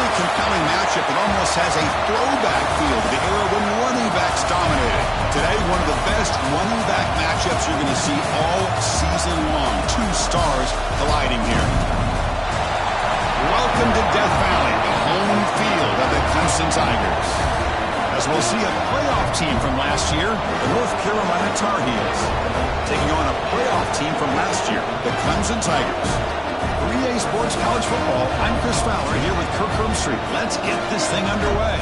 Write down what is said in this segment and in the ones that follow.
really compelling matchup that almost has a throwback feel to the era when running backs dominated. Today, one of the best running back matchups you're going to see all season long. Two stars colliding here. Welcome to Death Valley, the home field of the Clemson Tigers. As we'll see a playoff team from last year, the North Carolina Tar Heels, taking on a playoff team from last year, the Clemson Tigers. For EA Sports College Football, I'm Chris Fowler here with Kirk Herbstreit. Let's get this thing underway.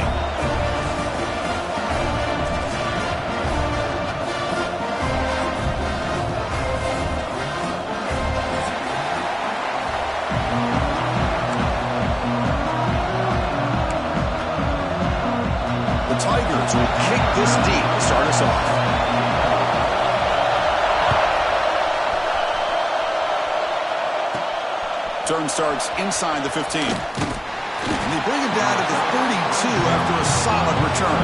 The Tigers will kick this deep to start us off. Turn starts inside the 15. And they bring it down to the 32 after a solid return.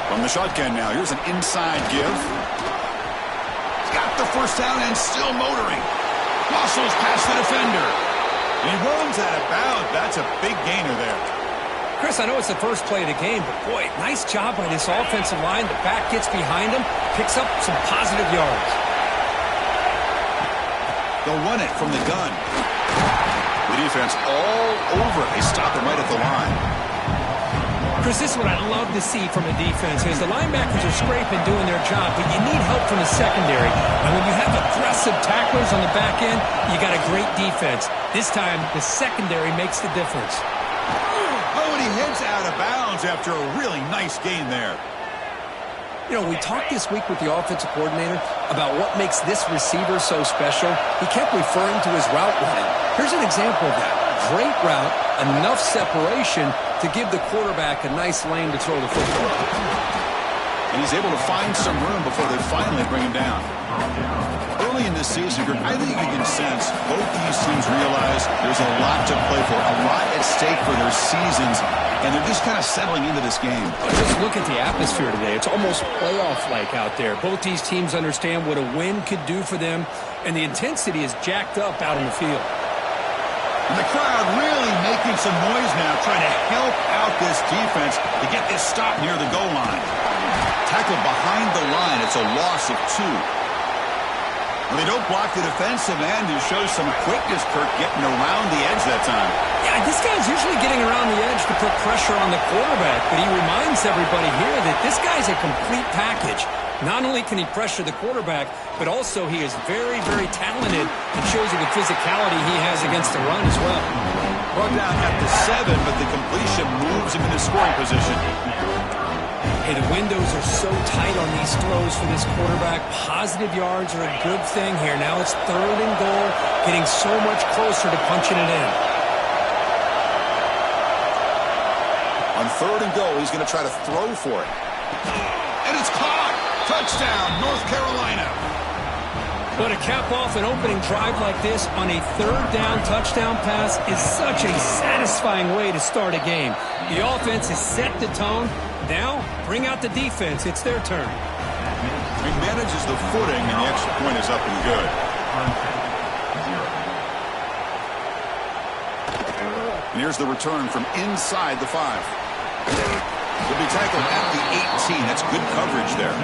From the shotgun now, here's an inside give. He's got the first down and still motoring. Muscles past the defender. And he runs out of bounds. That's a big gainer there. Chris, I know it's the first play of the game, but boy, nice job by this offensive line. The back gets behind him, picks up some positive yards. They'll run it from the gun. The defense all over it. They stop it right at the line. Chris, this is what I love to see from a defense is the linebackers are scraping, doing their job, but you need help from the secondary. And when you have aggressive tacklers on the back end, you got a great defense. This time, the secondary makes the difference. He heads out of bounds after a really nice gain there. You know, we talked this week with the offensive coordinator about what makes this receiver so special. He kept referring to his route running. Here's an example of that. Great route, enough separation to give the quarterback a nice lane to throw the football. And he's able to find some room before they finally bring him down. Early in this season, I think you can sense both these teams realize there's a lot to play for, a lot at stake for their seasons, and they're just kind of settling into this game. Just look at the atmosphere today. It's almost playoff-like out there. Both these teams understand what a win could do for them, and the intensity is jacked up out in the field. And the crowd really making some noise now, trying to help out this defense to get this stop near the goal line. Tackled behind the line. It's a loss of 2. Well, they don't block the defensive end, who shows some quickness, Kirk, getting around the edge that time. Yeah, this guy's usually getting around the edge to put pressure on the quarterback, but he reminds everybody here that this guy's a complete package. Not only can he pressure the quarterback, but also he is very, very talented and shows you the physicality he has against the run as well. Brought down at the 7, but the completion moves him into scoring position. Hey, the windows are so tight on these throws for this quarterback. Positive yards are a good thing here. Now it's 3rd and goal, getting so much closer to punching it in. On 3rd and goal, he's going to try to throw for it. And it's caught! Touchdown, North Carolina! But to cap off an opening drive like this on a 3rd down touchdown pass is such a satisfying way to start a game. The offense has set the tone. Now, bring out the defense. It's their turn. He manages the footing, and the extra point is up and good. And here's the return from inside the 5. He'll be tackled at the 18. That's good coverage there.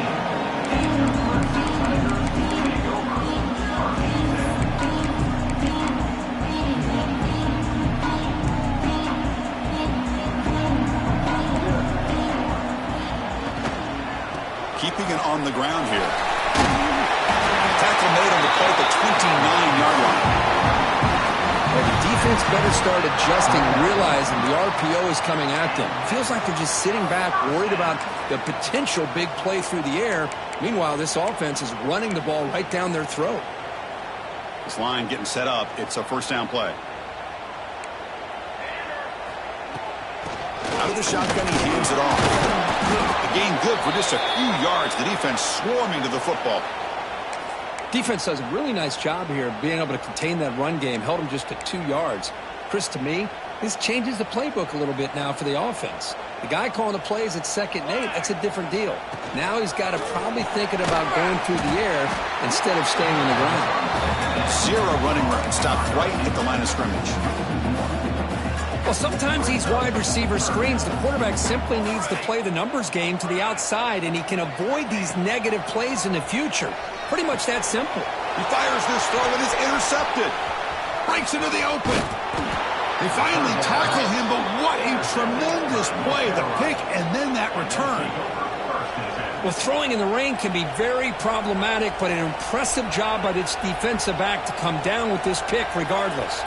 Keeping it on the ground here. Tackle made on the play at the 29-yard line. Well, the defense better start adjusting and realizing the RPO is coming at them. Feels like they're just sitting back, worried about the potential big play through the air. Meanwhile, this offense is running the ball right down their throat. This line getting set up. It's a first down play. Out of the shotgun, he hands it off. The gain good for just a few yards. The defense swarming to the football. Defense does a really nice job here of being able to contain that run game. Held him just to 2 yards. Chris, to me, this changes the playbook a little bit now for the offense. The guy calling the plays at 2nd and 8, that's a different deal. Now he's got to probably thinking about going through the air instead of staying on the ground. 0 running room. Stopped right at the line of scrimmage. Well, sometimes these wide receiver screens, the quarterback simply needs to play the numbers game to the outside, and he can avoid these negative plays in the future. Pretty much that simple. He fires this throw and is intercepted. Breaks into the open. They finally tackle him, but what a tremendous play. The pick and then that return. Well, throwing in the rain can be very problematic, but an impressive job by this defensive back to come down with this pick regardless.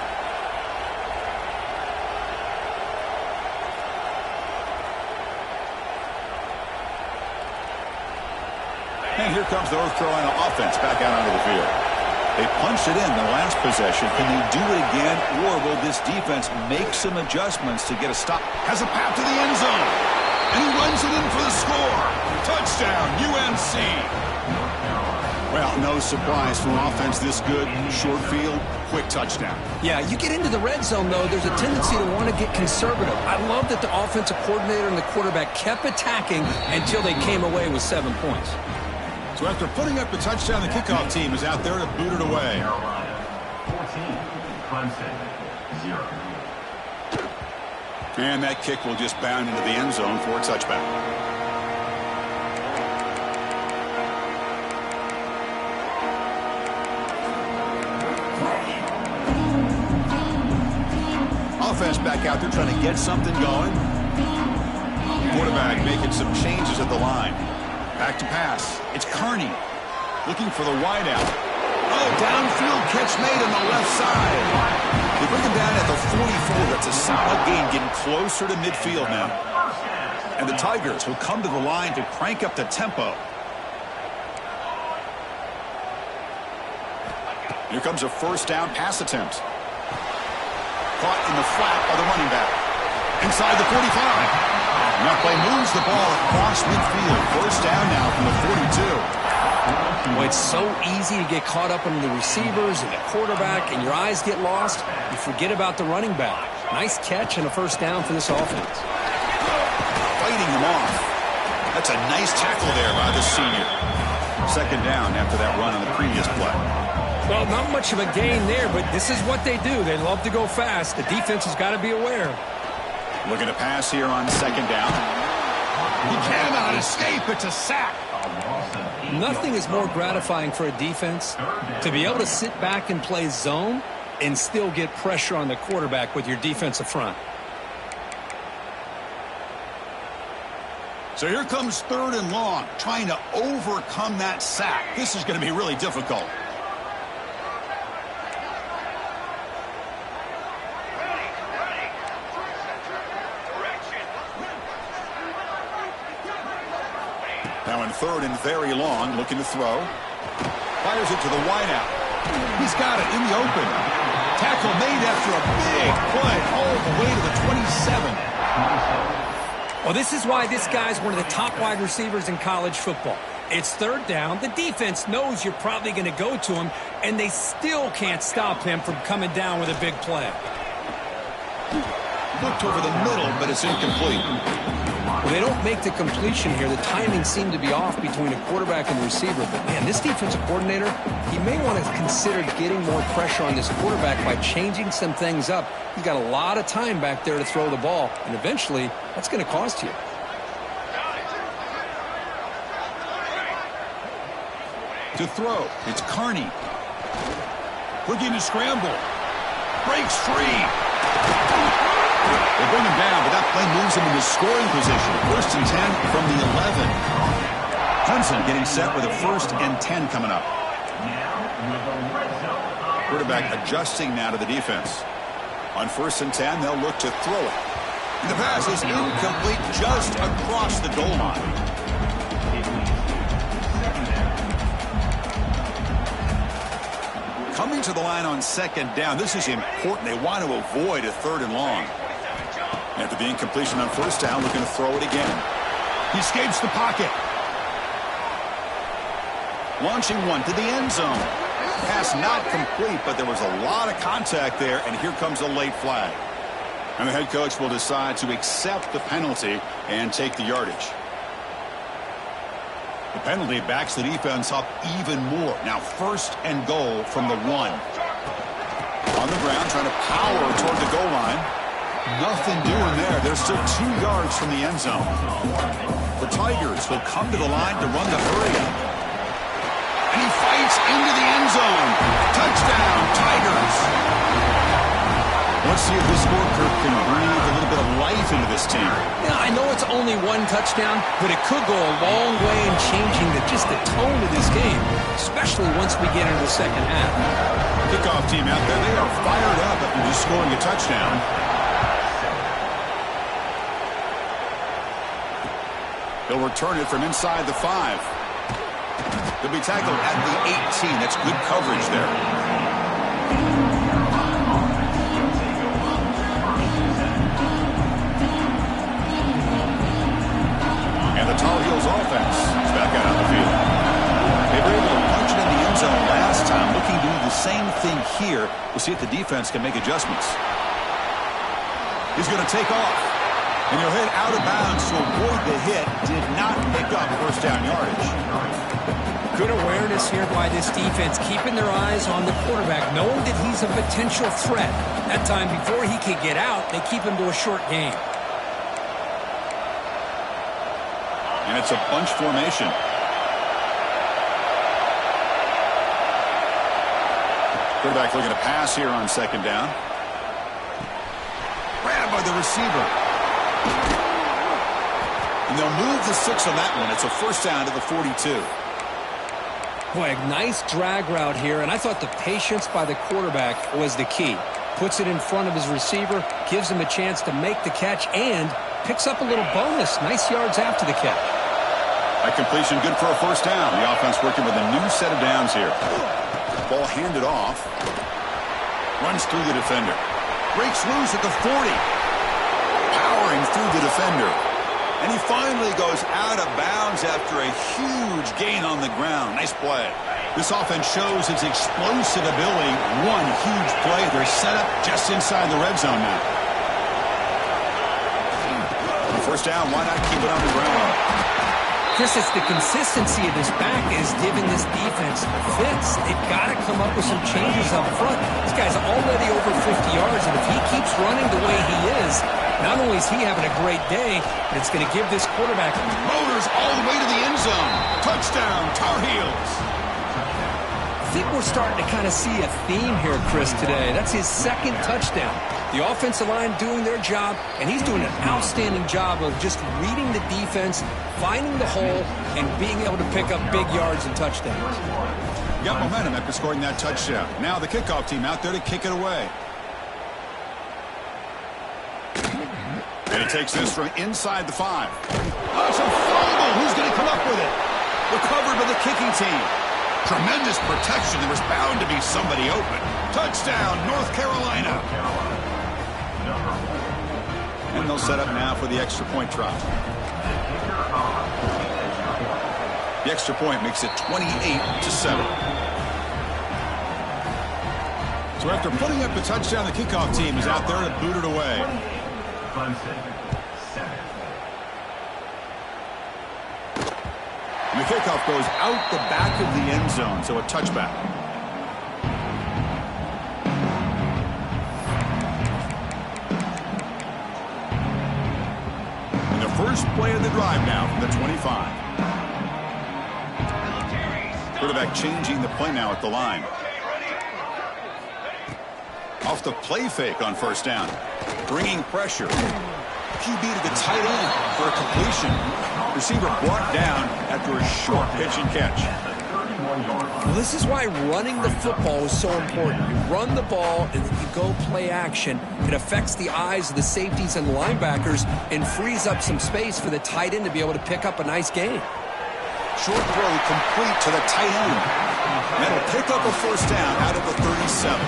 And here comes the North Carolina offense back out onto the field. They punched it in the last possession. Can they do it again, or will this defense make some adjustments to get a stop? Has a path to the end zone, and he runs it in for the score. Touchdown, UNC. Well, no surprise from an offense this good. Short field, quick touchdown. Yeah, you get into the red zone, though, there's a tendency to want to get conservative. I love that the offensive coordinator and the quarterback kept attacking until they came away with 7 points. So after putting up the touchdown, the kickoff team is out there to boot it away. 14, Clemson, 0. And that kick will just bound into the end zone for a touchback. Offense back out there trying to get something going. Quarterback making some changes at the line. Back to pass. It's Kearney looking for the wideout. Oh, downfield catch made on the left side. They bring him down at the 44. That's a solid gain, getting closer to midfield now. And the Tigers will come to the line to crank up the tempo. Here comes a first down pass attempt. Caught in the flat by the running back. Inside the 45. That play moves the ball across midfield. First down now from the 42. Well, it's so easy to get caught up in the receivers and the quarterback, and your eyes get lost. You forget about the running back. Nice catch and a first down for this offense. Fighting him off. That's a nice tackle there by the senior. Second down after that run on the previous play. Well, not much of a gain there, but this is what they do. They love to go fast. The defense has got to be aware. Looking to pass here on second down. He cannot escape. It's a sack. Nothing is more gratifying for a defense to be able to sit back and play zone and still get pressure on the quarterback with your defensive front. So here comes 3rd and long, trying to overcome that sack. This is going to be really difficult. Now in 3rd and very long, looking to throw. Fires it to the wideout. He's got it in the open. Tackle made after a big play all the way to the 27. Well, this is why this guy's one of the top wide receivers in college football. It's 3rd down. The defense knows you're probably going to go to him, and they still can't stop him from coming down with a big play. Looked over the middle, but it's incomplete. Well, they don't make the completion here. The timing seemed to be off between a quarterback and the receiver. But, man, this defensive coordinator, he may want to consider getting more pressure on this quarterback by changing some things up. He's got a lot of time back there to throw the ball, and eventually that's going to cost you. To throw, it's Kearney. Looking to scramble. Breaks free. They bring him down, but that play moves him into scoring position. 1st and 10 from the 11. Clemson getting set with a 1st and 10 coming up. Quarterback adjusting now to the defense. On 1st and 10, they'll look to throw it. And the pass is incomplete just across the goal line. Coming to the line on 2nd down. This is important. They want to avoid a 3rd and long. After the incompletion on 1st down, looking to throw it again. He escapes the pocket. Launching one to the end zone. Pass not complete, but there was a lot of contact there, and here comes a late flag. And the head coach will decide to accept the penalty and take the yardage. The penalty backs the defense up even more. Now 1st and goal from the 1. On the ground, trying to power toward the goal line. Nothing doing there. They're still 2 yards from the end zone. The Tigers will come to the line to run the hurry up. And he fights into the end zone. Touchdown, Tigers. Let's see if this score, Kirk, can breathe a little bit of life into this team. Yeah, I know it's only 1 touchdown, but it could go a long way in changing just the tone of this game, especially once we get into the second half. Kickoff team out there, they are fired up after just scoring a touchdown. He'll return it from inside the 5. He'll be tackled at the 18. That's good coverage there. And the Tar Heels offense is back out on the field. They were able to punch it in the end zone last time, looking to do the same thing here. We'll see if the defense can make adjustments. He's going to take off. And he'll hit out of bounds to avoid the hit. Did not pick up 1st down yardage. Good awareness here by this defense, keeping their eyes on the quarterback, knowing that he's a potential threat. That time, before he could get out, they keep him to a short game. And it's a bunch formation. Quarterback looking to pass here on 2nd down. Grabbed by the receiver. And they'll move the 6 on that one. It's a 1st down to the 42. Boy, a nice drag route here, and I thought the patience by the quarterback was the key. Puts it in front of his receiver, gives him a chance to make the catch, and picks up a little bonus. Nice yards after the catch. That completion good for a 1st down. The offense working with a new set of downs here. Ball handed off. Runs through the defender. Breaks loose at the 40. Powering through the defender. And he finally goes out of bounds after a huge gain on the ground. Nice play. This offense shows its explosive ability. One huge play. They're set up just inside the red zone now. 1st down, why not keep it on the ground? Chris, it's the consistency of this back is giving this defense fits. They've got to come up with some changes up front. This guy's already over 50 yards, and if he keeps running the way he is, not only is he having a great day, but it's going to give this quarterback motors all the way to the end zone. Touchdown, Tar Heels. I think we're starting to kind of see a theme here, Chris, today. That's his 2nd touchdown. The offensive line doing their job, and he's doing an outstanding job of just reading the defense, finding the hole, and being able to pick up big yards and touchdowns. Got momentum after scoring that touchdown. Now the kickoff team out there to kick it away. And he takes this from inside the 5. Oh, it's a fumble. Who's going to come up with it? Recovered by the kicking team. Tremendous protection. There was bound to be somebody open. Touchdown, North Carolina. And they'll set up now for the extra point try. The extra point makes it 28-7. So after putting up the touchdown, the kickoff team is out there to boot it away. And the kickoff goes out the back of the end zone, so a touchback. And the first play of the drive now from the 25. Quarterback changing the play now at the line. Off the play fake on 1st down. Bringing pressure. QB to the tight end for a completion. Receiver brought down after a short pitch and catch. Well, this is why running the football is so important. You run the ball and then you go play action. It affects the eyes of the safeties and linebackers and frees up some space for the tight end to be able to pick up a nice gain. Short throw complete to the tight end. That'll pick up a 1st down out of the 37.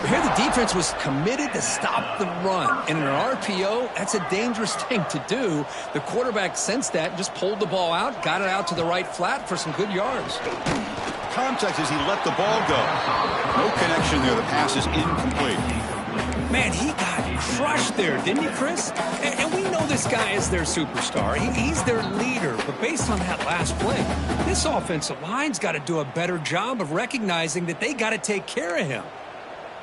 Here the defense was committed to stop the run. And in an RPO, that's a dangerous thing to do. The quarterback sensed that and just pulled the ball out, got it out to the right flat for some good yards. Contact as he let the ball go. No connection there. The pass is incomplete. Man, he got crushed there, didn't he, Chris? And we know this guy is their superstar. He's their leader. But based on that last play, this offensive line's got to do a better job of recognizing that they got to take care of him.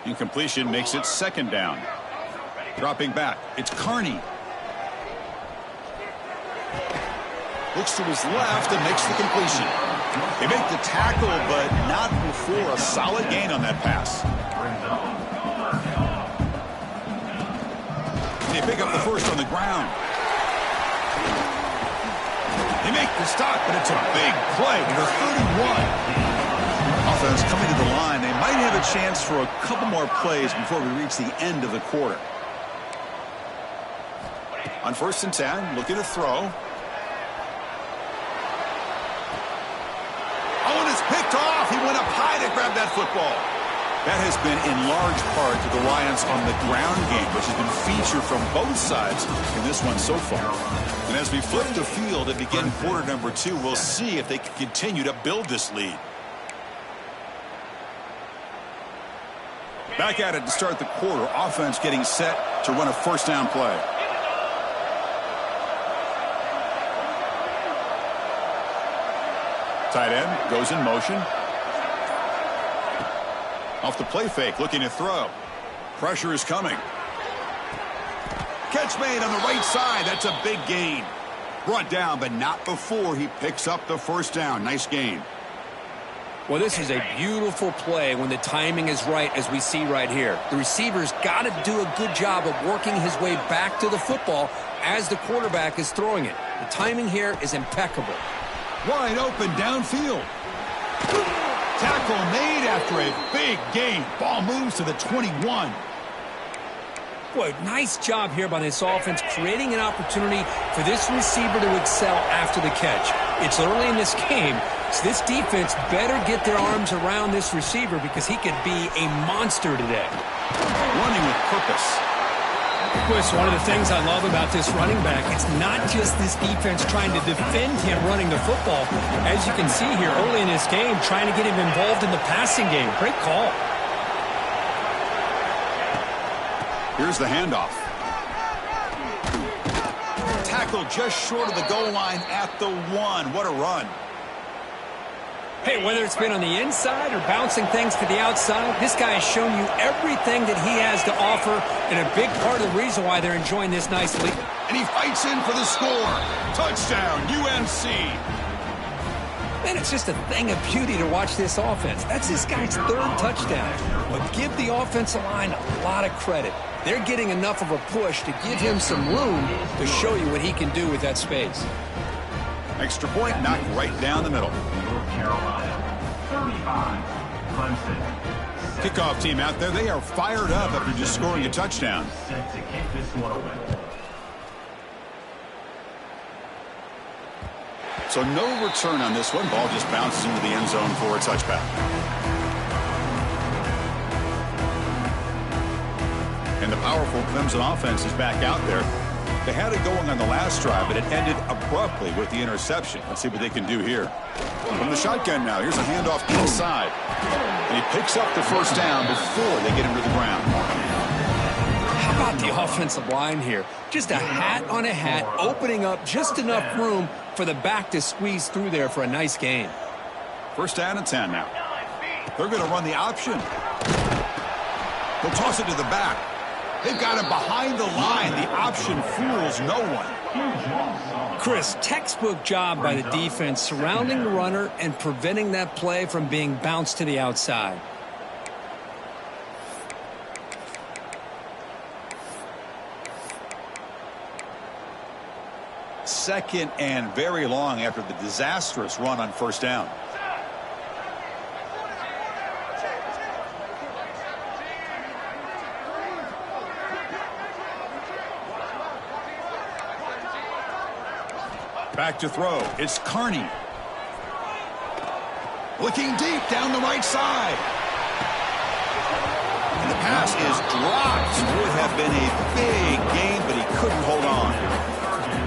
Incompletion makes it second down. Dropping back, it's Carney. Looks to his left and makes the completion. They make the tackle, but not before a solid gain on that pass. They pick up the first on the ground. They make the stop, but it's a big play to the 31. Offense coming to the line. They might have a chance for a couple more plays before we reach the end of the quarter. On 1st and 10, looking to throw. Oh, and it's picked off. He went up high to grab that football. That has been in large part to the reliance on the ground game, which has been featured from both sides in this one so far. And as we flip the field and begin quarter number 2, we'll see if they can continue to build this lead. Back at it to start the quarter. Offense getting set to run a first down play. Tight end goes in motion. Off the play fake, looking to throw. Pressure is coming. Catch made on the right side. That's a big gain. Brought down, but not before he picks up the first down. Nice gain. Well, this is a beautiful play when the timing is right, as we see right here. The receiver's got to do a good job of working his way back to the football as the quarterback is throwing it. The timing here is impeccable. Wide open downfield. Tackle made after a big gain. Ball moves to the 21. Boy, nice job here by this offense, creating an opportunity for this receiver to excel after the catch. It's early in this game, so this defense better get their arms around this receiver because he could be a monster today. Running with purpose. Chris, one of the things I love about this running back, it's not just this defense trying to defend him running the football. As you can see here early in this game, trying to get him involved in the passing game. Great call. Here's the handoff. Tackle just short of the goal line at the 1. What a run. Hey, whether it's been on the inside or bouncing things to the outside, this guy has shown you everything that he has to offer, and a big part of the reason why they're enjoying this nice lead. And he fights in for the score. Touchdown, UNC. Man, it's just a thing of beauty to watch this offense. That's this guy's 3rd touchdown. But give the offensive line a lot of credit. They're getting enough of a push to give him some room to show you what he can do with that space. Extra point knocked right down the middle. North Carolina, 35. Clemson. Kickoff team out there. They are fired up after just scoring a touchdown. Set to kick this one away. So no return on this one. Ball just bounces into the end zone for a touchback. And the powerful Clemson offense is back out there. They had it going on the last drive, but it ended abruptly with the interception. Let's see what they can do here. From the shotgun now, here's a handoff inside. And he picks up the first down before they get him to the ground. How about the offensive line here? Just a hat on a hat, opening up just enough room for the back to squeeze through there for a nice gain. First down and 10 now. They're going to run the option. They'll toss it to the back. They've got him behind the line. The option fools no one. Chris, textbook job by the defense surrounding the runner and preventing that play from being bounced to the outside. Second and very long after the disastrous run on first down. Back to throw. It's Carney. Looking deep down the right side. And the pass is dropped. Would have been a big gain, but he couldn't hold on.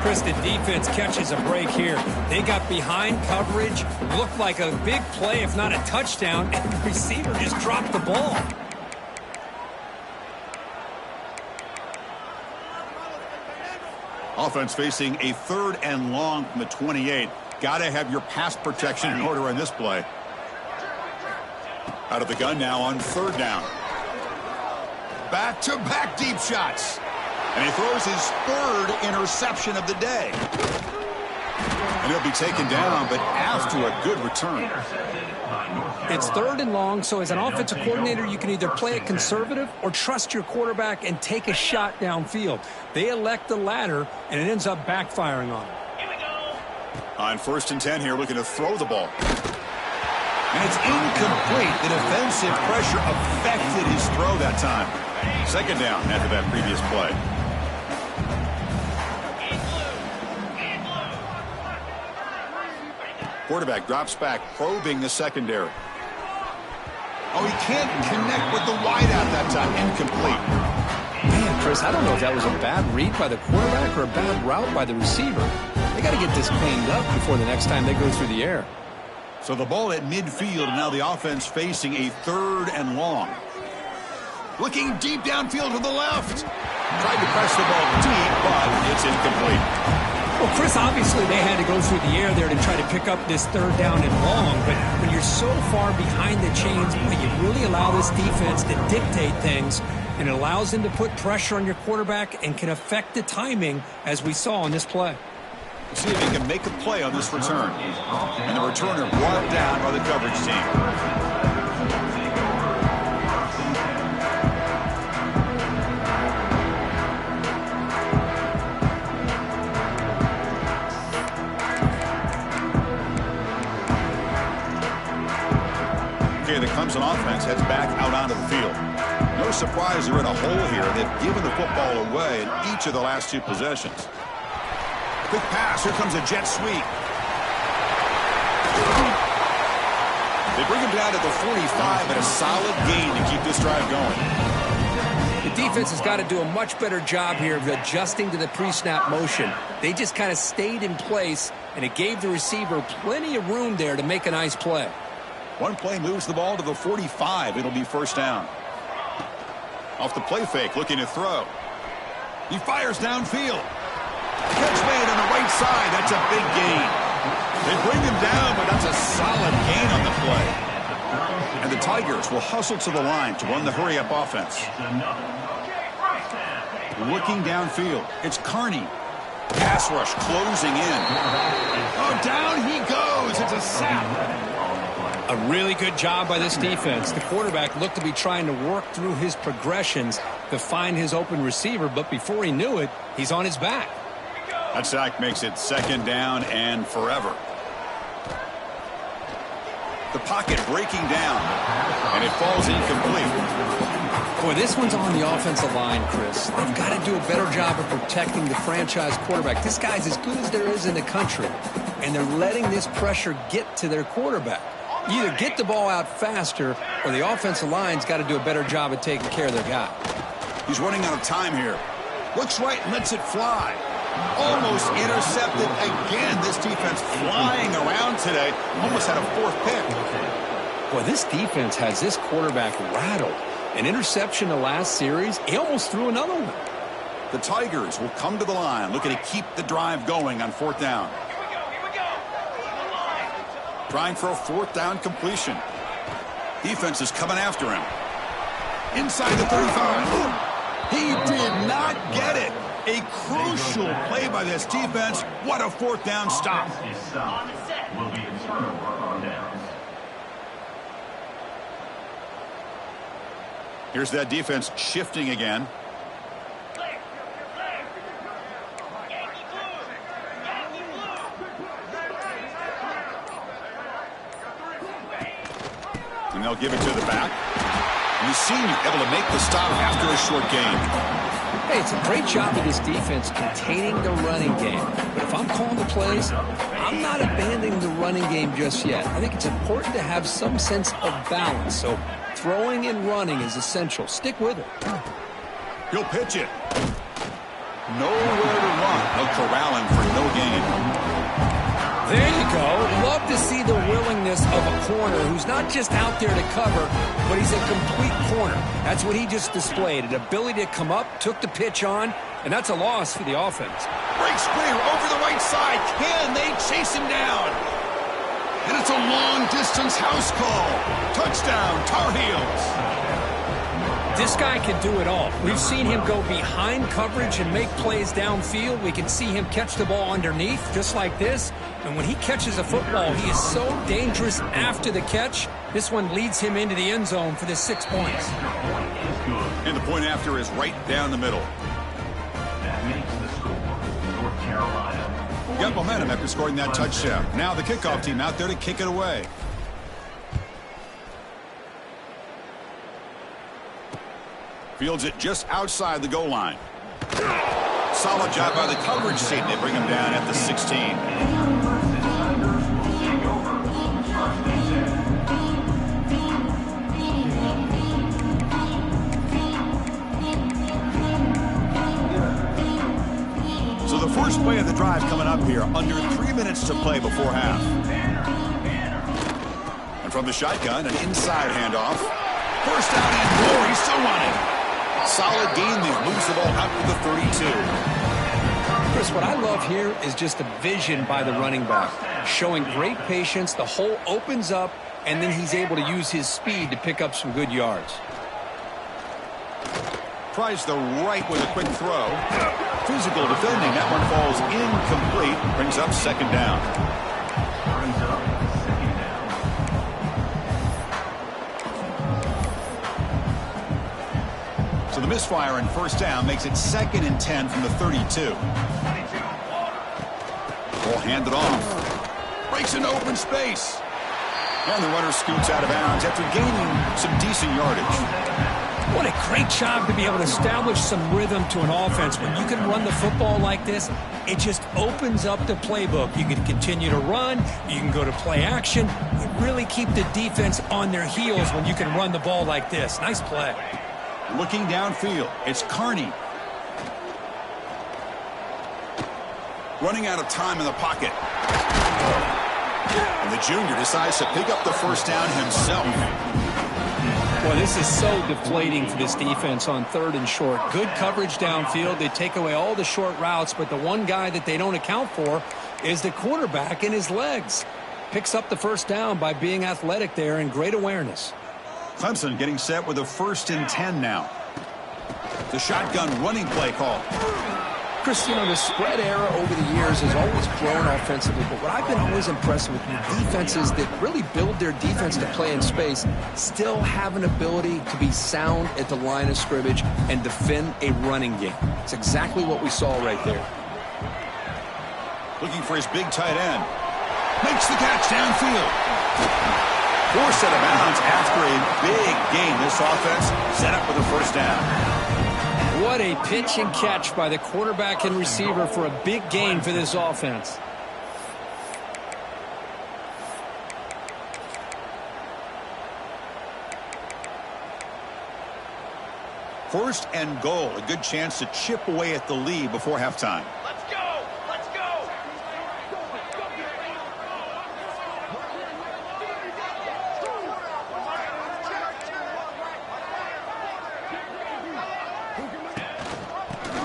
Chris, the defense catches a break here. They got behind coverage. Looked like a big play, if not a touchdown, and the receiver just dropped the ball. Offense facing a 3rd and long from the 28. Got to have your pass protection in order on this play. Out of the gun now on 3rd down. Back-to-back deep shots. And he throws his 3rd interception of the day. And he'll be taken down, but after a good return. It's 3rd and long, so as an offensive coordinator, you can either play it conservative or trust your quarterback and take a shot downfield. They elect the latter, and it ends up backfiring on them. On 1st and 10 here, looking to throw the ball. And it's incomplete. The defensive pressure affected his throw that time. 2nd down after that previous play. Quarterback drops back, probing the secondary. Oh, he can't connect with the wideout that time. Incomplete. Man, Chris, I don't know if that was a bad read by the quarterback or a bad route by the receiver. They got to get this cleaned up before the next time they go through the air. So the ball at midfield, and now the offense facing a 3rd and long. Looking deep downfield to the left. Tried to press the ball deep, but it's incomplete. Well, Chris, obviously they had to go through the air there to try to pick up this 3rd down and long, but when you're so far behind the chains, you really allow this defense to dictate things, and it allows them to put pressure on your quarterback and can affect the timing, as we saw on this play. See if he can make a play on this return. And the returner brought down by the coverage team. Okay, the Clemson offense heads back out onto the field. No surprise they're in a hole here. They've given the football away in each of the last 2 possessions. Quick pass. Here comes a jet sweep. They bring him down to the 45 and a solid gain to keep this drive going. The defense has got to do a much better job here of adjusting to the pre-snap motion. They just kind of stayed in place, and it gave the receiver plenty of room there to make a nice play. One play moves the ball to the 45. It'll be 1st down. Off the play fake, looking to throw. He fires downfield. Catch made on the right side. That's a big gain. They bring him down, but that's a solid gain on the play. And the Tigers will hustle to the line to run the hurry-up offense. Looking downfield. It's Carney. Pass rush closing in. Oh, down he goes. It's a sack. A really good job by this defense. The quarterback looked to be trying to work through his progressions to find his open receiver, but before he knew it, he's on his back. That sack makes it 2nd down and forever. The pocket breaking down, and it falls incomplete. Boy, this one's on the offensive line, Chris. They've got to do a better job of protecting the franchise quarterback. This guy's as good as there is in the country, and they're letting this pressure get to their quarterback. You either get the ball out faster, or the offensive line's got to do a better job of taking care of their guy. He's running out of time here. Looks right, lets it fly. Almost intercepted again. This defense flying around today. Almost had a 4th pick. Boy, this defense has this quarterback rattled. An interception the last series, he almost threw another one. The Tigers will come to the line, looking to keep the drive going on 4th down. Trying for a 4th down completion. Defense is coming after him. Inside the 35. He did not get it. A crucial play by this defense. What a 4th down stop. Will be a turnover on downs. Here's that defense shifting again. And they'll give it to the back. And the senior able to make the stop after a short gain. Hey, it's a great job of this defense containing the running game. But if I'm calling the plays, I'm not abandoning the running game just yet. I think it's important to have some sense of balance. So throwing and running is essential. Stick with it. He'll pitch it. Nowhere to run. They'll corral him for no gain. There you go. Love to see the willingness of a corner who's not just out there to cover, but he's a complete corner. That's what he just displayed, an ability to come up, took the pitch on, and that's a loss for the offense. Breaks clear over the right side. Can they chase him down? And it's a long-distance house call. Touchdown, Tar Heels. This guy can do it all. We've seen him go behind coverage and make plays downfield. We can see him catch the ball underneath, just like this. And when he catches a football, he is so dangerous after the catch. This one leads him into the end zone for the 6 points. And the point after is right down the middle. That makes the score North Carolina. Got momentum after scoring that touchdown. Now the kickoff team out there to kick it away. Fields it just outside the goal line. Solid job by the coverage team. They bring him down at the 16. So the first play of the drive coming up here. Under 3 minutes to play before half. And from the shotgun, an inside handoff. First down and more. He's still running. Solid gain there. Moves the ball out to the 32. Chris, what I love here is just the vision by the running back. Showing great patience. The hole opens up, and then he's able to use his speed to pick up some good yards. Tries the right with a quick throw. Physical defending. That one falls incomplete. Brings up second down. So the misfire and first down makes it 2nd and 10 from the 32. Ball handed off. Breaks into open space. And the runner scoots out of bounds after gaining some decent yardage. What a great job to be able to establish some rhythm to an offense. When you can run the football like this, it just opens up the playbook. You can continue to run. You can go to play action. You really keep the defense on their heels when you can run the ball like this. Nice play. Looking downfield, it's Carney. Running out of time in the pocket. And the junior decides to pick up the first down himself. Well, this is so deflating for this defense on 3rd and short. Good coverage downfield. They take away all the short routes, but the one guy that they don't account for is the quarterback and his legs. Picks up the first down by being athletic there and great awareness. Clemson getting set with a 1st and 10 now. The shotgun running play call. Chris, you know, the spread era over the years has always grown offensively, but what I've been always impressed with defenses that really build their defense to play in space still have an ability to be sound at the line of scrimmage and defend a running game. It's exactly what we saw right there. Looking for his big tight end. Makes the catch downfield. Forced out of bounds after a big gain. This offense set up with a first down. What a pitch and catch by the quarterback and receiver for a big gain for this offense. First and goal. A good chance to chip away at the lead before halftime. Let's go! Let's go!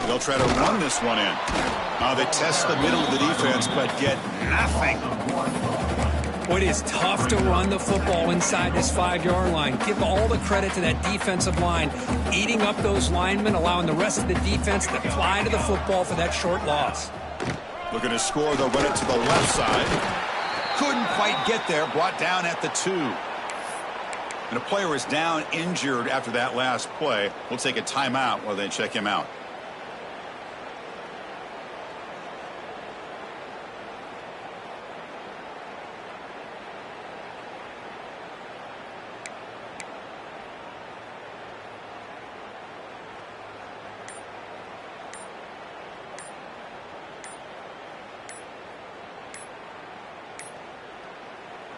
They'll try to run this one in. They test the middle of the defense, but get nothing. It is tough to run the football inside this 5-yard line. Give all the credit to that defensive line, eating up those linemen, allowing the rest of the defense to fly to the football for that short loss. Looking to score, they'll run it to the left side. Couldn't quite get there, brought down at the 2. And a player is down injured after that last play. We'll take a timeout while they check him out.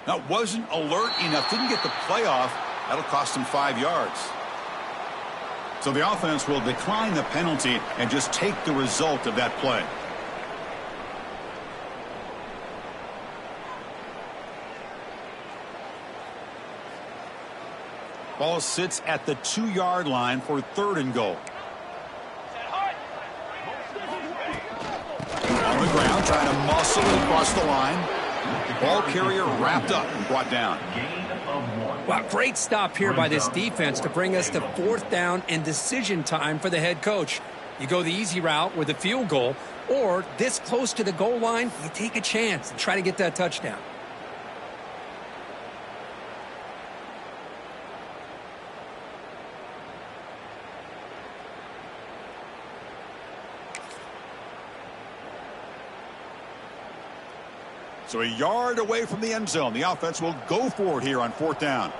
Now, wasn't alert enough, didn't get the playoff. That'll cost him 5 yards. So the offense will decline the penalty and just take the result of that play. Ball sits at the 2-yard line for 3rd and goal. On the ground, trying to muscle it across the line. Ball carrier wrapped up and brought down. Wow, great stop here by this defense to bring us to 4th down and decision time for the head coach. You go the easy route with a field goal, or this close to the goal line, you take a chance and try to get that touchdown. So a yard away from the end zone. The offense will go for it here on 4th down.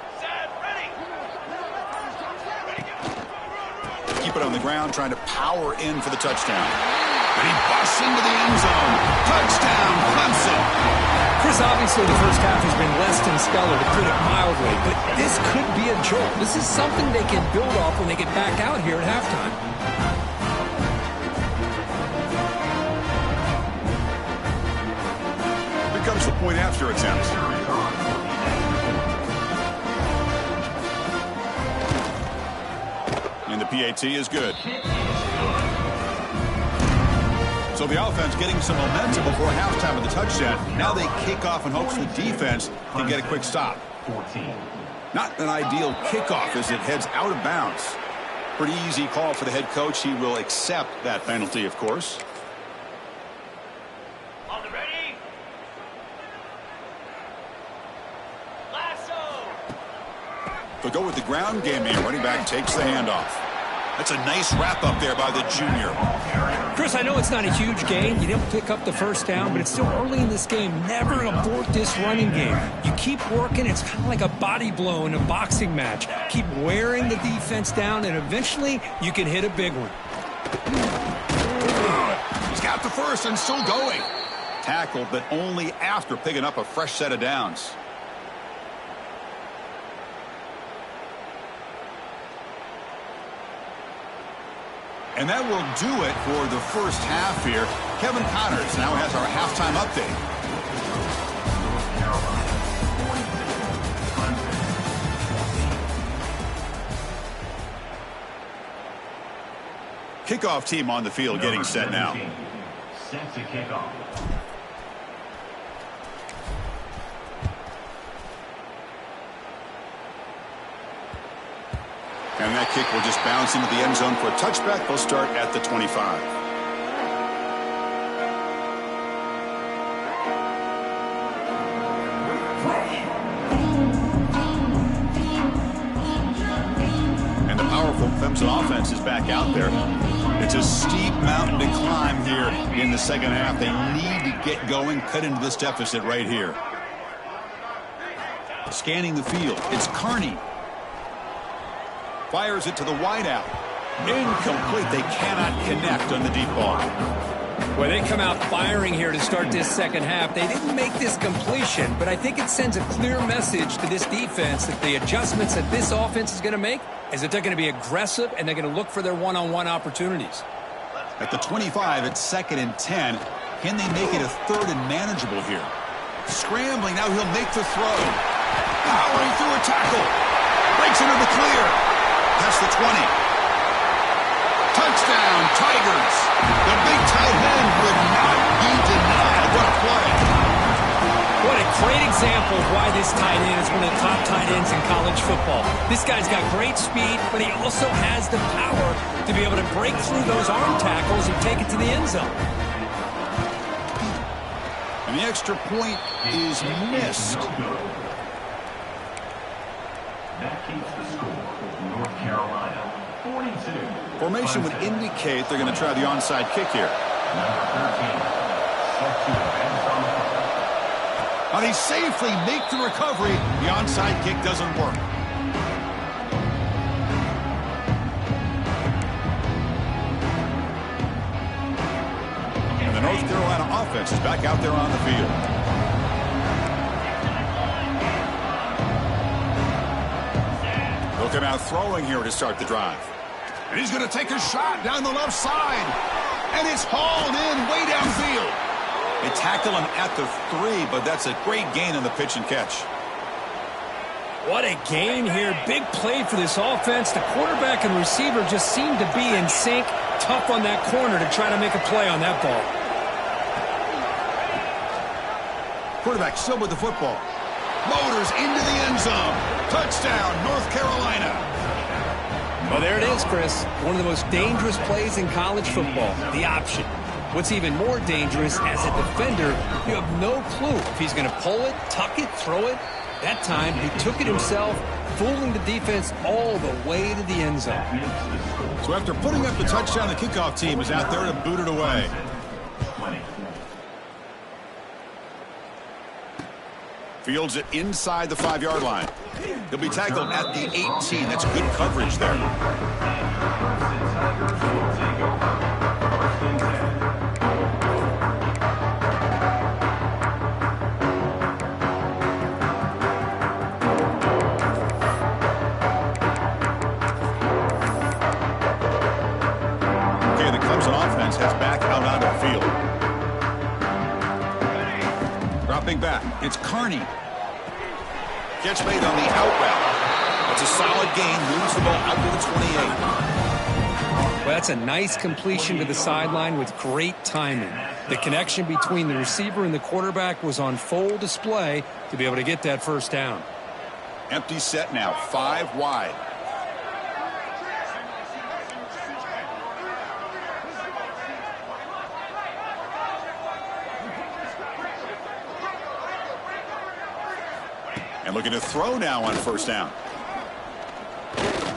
Keep it on the ground, trying to power in for the touchdown. And he busts into the end zone. Touchdown, Clemson. Chris, obviously the first half has been less than stellar, to put it mildly, but this could be a jolt. This is something they can build off when they get back out here at halftime. Comes the point after attempt. And the PAT is good. So the offense getting some momentum before halftime of the touchdown. Now they kick off in hopes the defense can get a quick stop. Not an ideal kickoff as it heads out of bounds. Pretty easy call for the head coach. He will accept that penalty, of course. They'll go with the ground game here. Running back takes the handoff. That's a nice wrap up there by the junior. Chris, I know it's not a huge gain. You didn't pick up the first down, but it's still early in this game. Never abort this running game. You keep working. It's kind of like a body blow in a boxing match. Keep wearing the defense down, and eventually you can hit a big one. He's got the first and still going. Tackled, but only after picking up a fresh set of downs. And that will do it for the first half here. Kevin Connors now has our halftime update. Kickoff team on the field getting set now. Set to kick off. And that kick will just bounce into the end zone for a touchback. They'll start at the 25. And the powerful Clemson offense is back out there. It's a steep mountain to climb here in the second half. They need to get going, cut into this deficit right here. Scanning the field. It's Carney. Fires it to the wideout. Incomplete. They cannot connect on the deep ball. Well, they come out firing here to start this second half. They didn't make this completion, but I think it sends a clear message to this defense that the adjustments that this offense is going to make is that they're going to be aggressive and they're going to look for their one-on-one opportunities. At the 25, it's 2nd and 10. Can they make it a 3rd and manageable here? Scrambling. Now he'll make the throw. Powering through a tackle. Breaks into the clear. That's the 20. Touchdown, Tigers. The big tight end would not be denied. What a play. What a great example of why this tight end is one of the top tight ends in college football. This guy's got great speed, but he also has the power to be able to break through those arm tackles and take it to the end zone. And the extra point is missed. That keeps the score. North Carolina, 42. Formation would indicate they're going to try the onside kick here. Number 13, set to advance on the field. Now they safely make the recovery. The onside kick doesn't work. And the North Carolina offense is back out there on the field. They'll come out throwing here to start the drive. And he's going to take a shot down the left side. And it's hauled in way downfield. They tackle him at the 3, but that's a great gain on the pitch and catch. What a gain here. Big play for this offense. The quarterback and receiver just seem to be in sync. Tough on that corner to try to make a play on that ball. Quarterback still with the football. Motors into the end zone. Touchdown, North Carolina. Well, there it is, Chris. One of the most dangerous plays in college football, the option. What's even more dangerous, as a defender, you have no clue if he's going to pull it, tuck it, throw it. That time, he took it himself, fooling the defense all the way to the end zone. So after putting up the touchdown, the kickoff team is out there to boot it away. Fields it inside the 5-yard line. He'll be tackled at the 18. That's good coverage there. Okay, the Clemson offense has back out onto the field. Dropping back, it's Carney. Catch made on the out route. That's a solid gain, moves the ball out to the 28. Well, that's a nice completion to the sideline with great timing. The connection between the receiver and the quarterback was on full display to be able to get that first down. Empty set now, 5 wide. And looking to throw now on first down.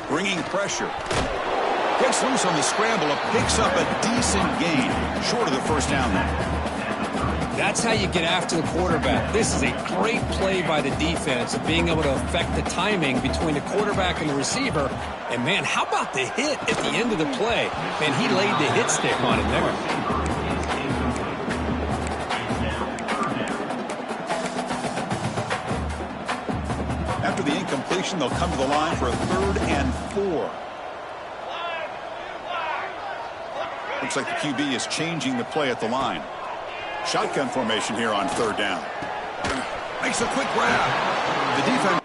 Bringing pressure. Gets loose on the scramble. Picks up a decent gain. Short of the first down there. That's how you get after the quarterback. This is a great play by the defense of being able to affect the timing between the quarterback and the receiver. And, man, how about the hit at the end of the play? Man, he laid the hit stick on him there. After the incompletion, they'll come to the line for a 3rd and 4. Looks like the QB is changing the play at the line. Shotgun formation here on 3rd down. Makes a quick grab. The defense